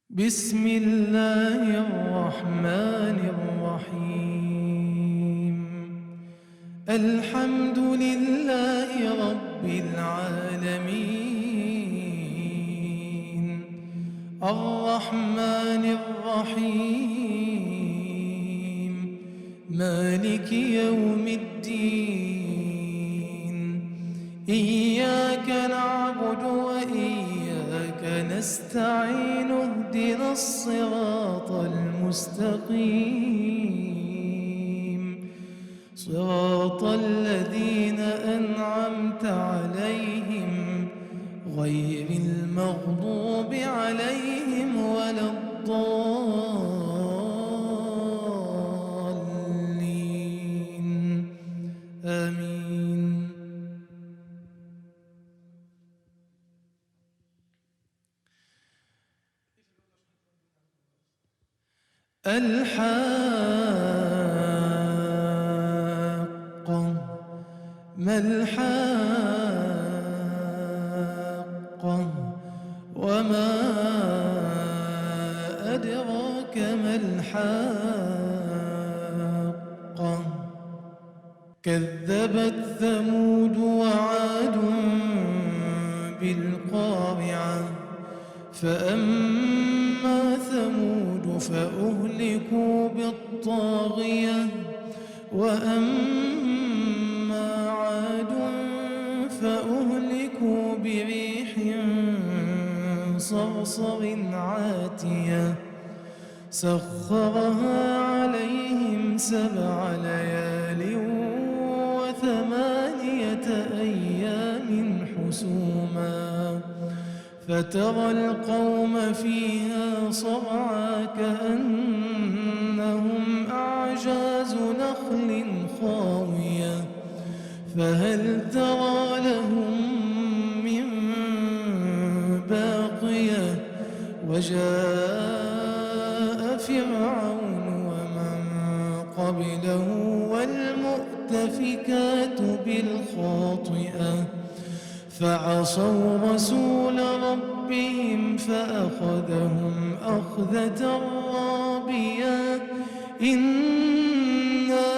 بسم الله الرحمن الرحيم. الحمد لله رب العالمين، الرحمن الرحيم، مالك يوم الدين. إياك نعبد وإياك نستعين، اهدنا الصراط المستقيم، صراط الذين أنعمت عليهم غير المغضوب عليهم ولا الضالين، آمين. الحاقة، ما الحاقة، وما أدراك ما الحاقة. كذبت ثمود وعاد بالقارعة، فأما ثمود فأهلكوا بالطاغية، وأما عاد فأهلكوا بريح صرصر عاتية، سخرها عليهم 7 ليال و8 أيام حسوما، فترى القوم فيها صرعى كأنهم أعجاز نخل خاوية، فهل ترى لهم من باقية. وجاء فرعون ومن قبله والمؤتفكات بالخاطئة، فعصوا رسول ربهم فأخذهم أخذة رابية. إنا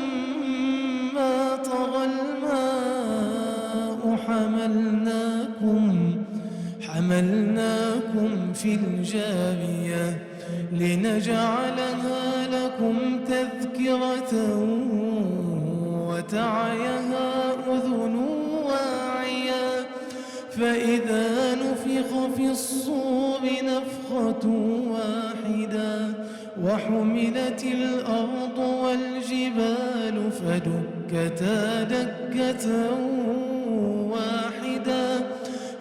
لما طغى الماء حملناكم في الجارية، لنجعلها لكم تذكرة وتعيها أذن واعية. فإذا نفخ في الصور نفخة واحدة، وحملت الأرض والجبال فدكتا دكة واحدة،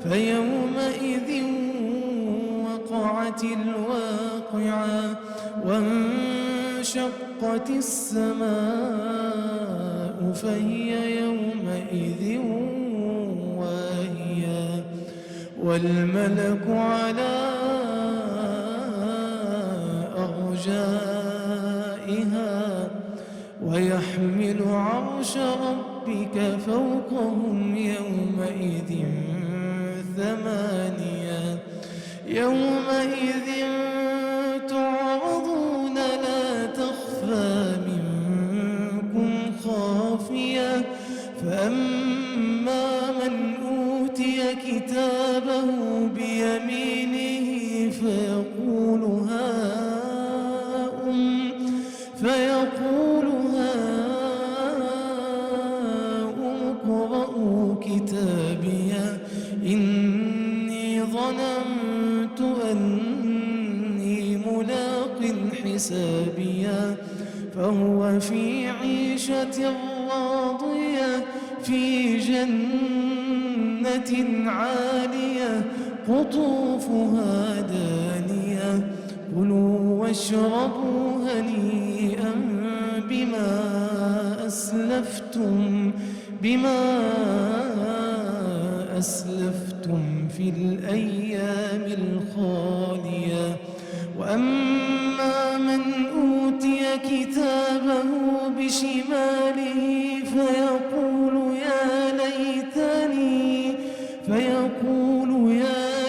فيومئذ وقعت الواقعة، وانشقت السماء فهي يومئذ واهية، والملك على أرجائها، ويحمل عرش ربك فوقهم يومئذ 8. يومئذ تعرضون لا تخفى منكم خافية، فأما من أوتي كتابه بيمينه فيقول هاؤم اقرءوا كتابيه، إني ظننت أني ملاق حسابيه، فهو في عيشة راضية، في جنة عالية، قطوفها دانية. كلوا واشربوا هنيئا بما أسلفتم في الأيام الخالية. وأما من أوتي كتابه بشماله فيقول يا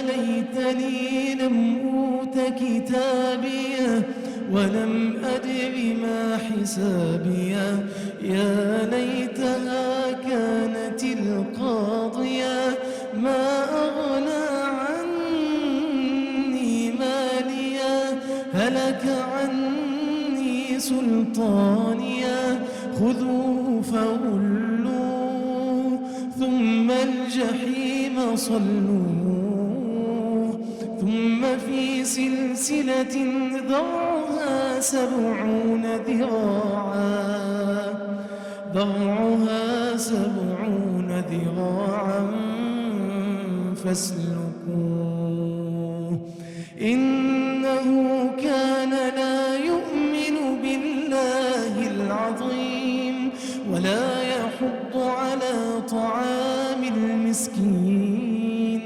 ليتني لم أوت كتابيه ولم أدر ما حسابيه يا ليتها كانت القاضية ما أغنى عني ماليه هلك عني سلطانيه خذوه فغلوه ثم الجحيم صلوه ثم في سلسلة ذرعها 70 ذراعا فاسلكوه إنه كان لا يؤمن بالله العظيم ولا يحض على طعام المسكين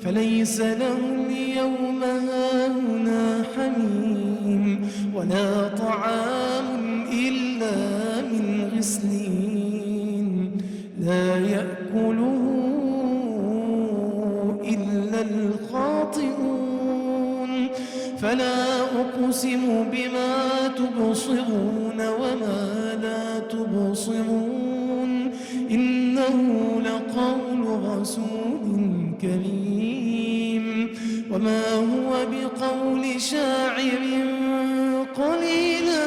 فليس له اليوم هاهنا حميم ولا طعام إلا من غسلين لا يأكله إلا الخاطئون فلا أقسم بما تبصرون وما لا تبصرون إنه لقول رسول كريم وما هو بقول شاعر قليلا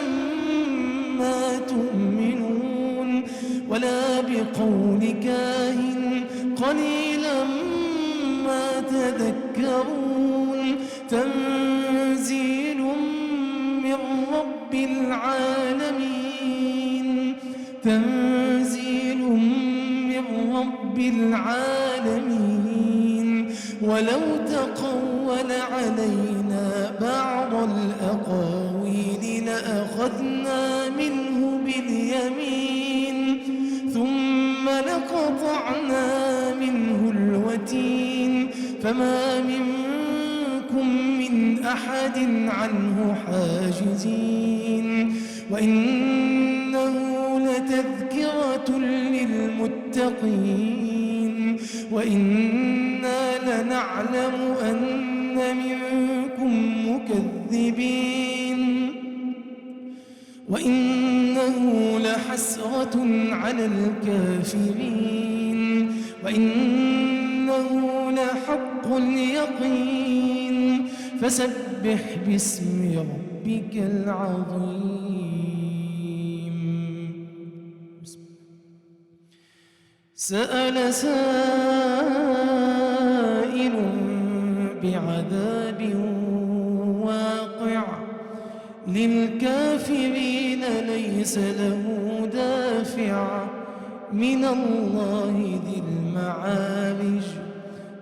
ما تؤمنون ولا بقول كاهن قليلا ما تذكرون تنزيل من رب العالمين ولو تقول علينا بعض الأقاويل لأخذنا منه باليمين ثم لقطعنا منه الوتين فما منكم من أحد عنه حاجزين وإنه لتذكرة للمتقين وإنا لنعلم أن منكم مكذبين وإنه لحسرة على الكافرين وإنه لحق اليقين فسبح باسم ربك العظيم سأل سائل بعذاب واقع للكافرين ليس له دافع من الله ذي المعارج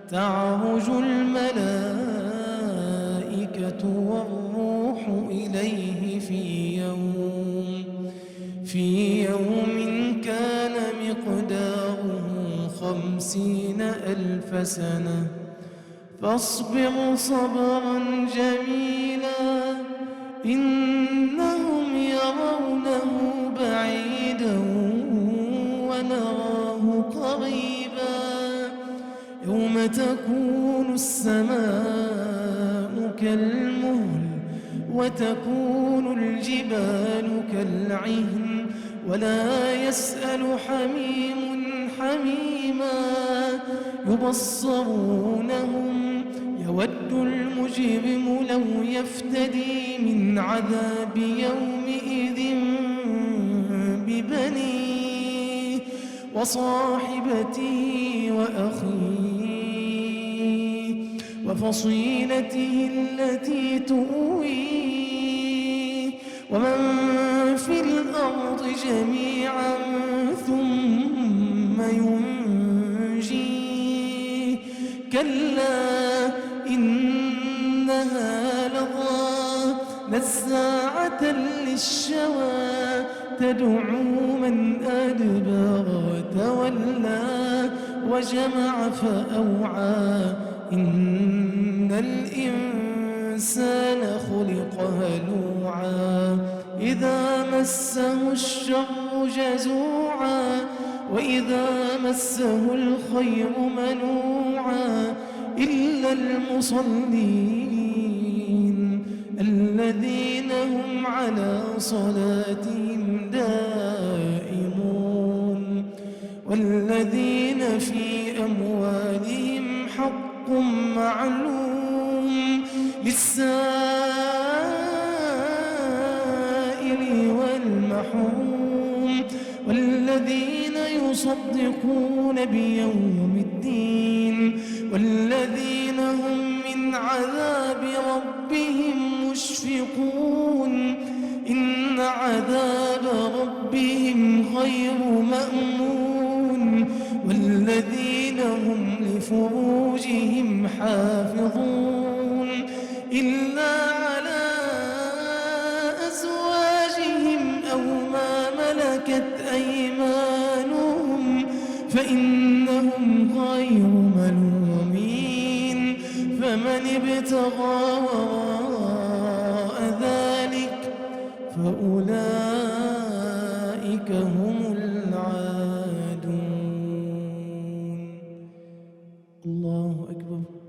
تعرج الملائكة والروح إليه في يوم كان مقداره 50,000 سنة فاصبر صبرا جميلا إنهم يرونه بعيدا ونراه قريبا يوم تكون السماء كالمهل وتكون الجبال كالعهن ولا يسأل حميم حميما يبصرونهم يود المجرم لو يفتدي من عذاب يومئذ ببنيه وصاحبته وأخيه وفصيلته التي تؤويه ومن في الأرض جميعا ثم ينجيه كلا إنها لظى نزاعة للشوى تدعو من أدبر وتولى وجمع فأوعى إن الإنسان خلق هلوعا إذا مسه الشر جزوعا وإذا مسه الخير منوعا إلا المصلين والذين هم على صلاتهم دائمون والذين في أموالهم حق معلوم للسائل والمحروم والذين يصدقون بيوم الدين والذين هم من عذاب ربهم مشفقون إن عذاب ربهم غير مأمون والذين هم لفروجهم حافظون إلا على أزواجهم أو ما ملكت أيمانهم فإنهم غير ملومين فمن ابتغى وراء ذلك فأولئك هم العادون. الله أكبر.